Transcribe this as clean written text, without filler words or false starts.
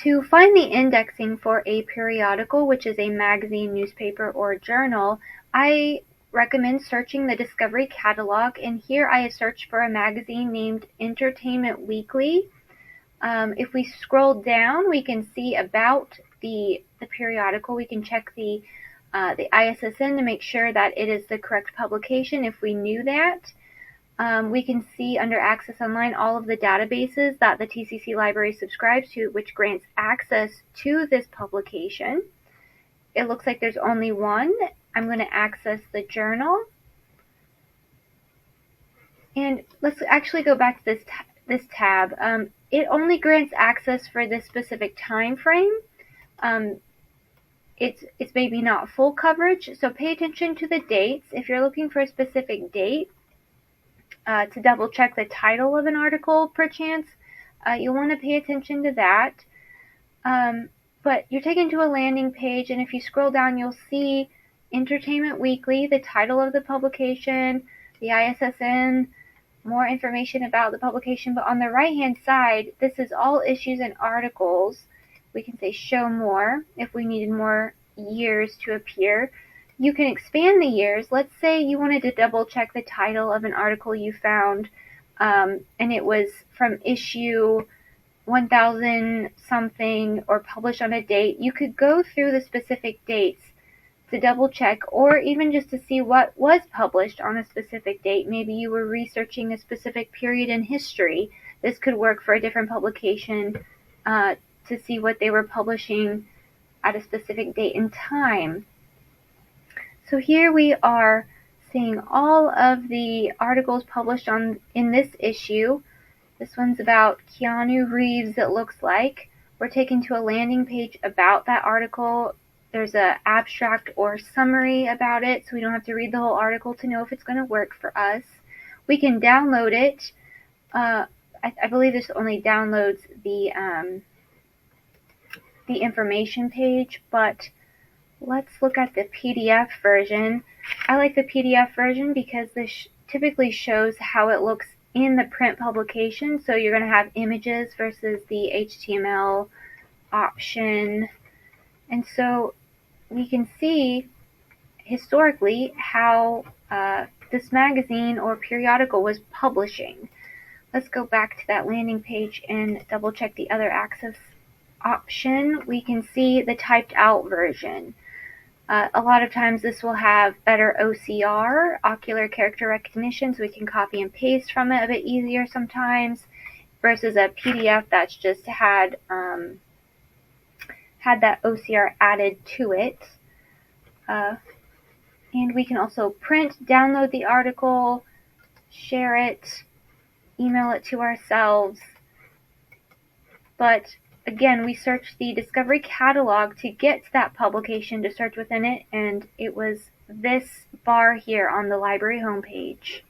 To find the indexing for a periodical, which is a magazine, newspaper, or journal, I recommend searching the Discovery catalog, and here I have searched for a magazine named Entertainment Weekly. If we scroll down, we can see about the periodical. We can check the ISSN to make sure that it is the correct publication if we knew that. We can see under Access Online all of the databases that the TCC library subscribes to, which grants access to this publication. It looks like there's only one. I'm going to access the journal. And let's actually go back to this tab. It only grants access for this specific time frame. It's maybe not full coverage, so pay attention to the dates. If you're looking for a specific date, to double check the title of an article, perchance, you'll want to pay attention to that. But you're taken to a landing page, and if you scroll down, you'll see Entertainment Weekly, the title of the publication, the ISSN, more information about the publication. But on the right-hand side, this is all issues and articles. We can say show more if we needed more years to appear. You can expand the years. Let's say you wanted to double check the title of an article you found, and it was from issue 1000 something or published on a date. You could go through the specific dates to double check, or even just to see what was published on a specific date. Maybe you were researching a specific period in history. This could work for a different publication to see what they were publishing at a specific date and time. So here we are seeing all of the articles published in this issue. This one's about Keanu Reeves, it looks like. We're taken to a landing page about that article. There's an abstract or summary about it, so we don't have to read the whole article to know if it's going to work for us. We can download it. I believe this only downloads the information page, but let's look at the PDF version. I like the PDF version because this typically shows how it looks in the print publication. So you're going to have images versus the HTML option. And so we can see historically how this magazine or periodical was publishing. Let's go back to that landing page and double check the other access option. We can see the typed out version. A lot of times this will have better OCR, ocular character recognition, so we can copy and paste from it a bit easier sometimes, versus a PDF that's just had that OCR added to it. And we can also print, download the article, share it, email it to ourselves. But again, we searched the Discovery catalog to get to that publication to search within it, and it was this bar here on the library homepage.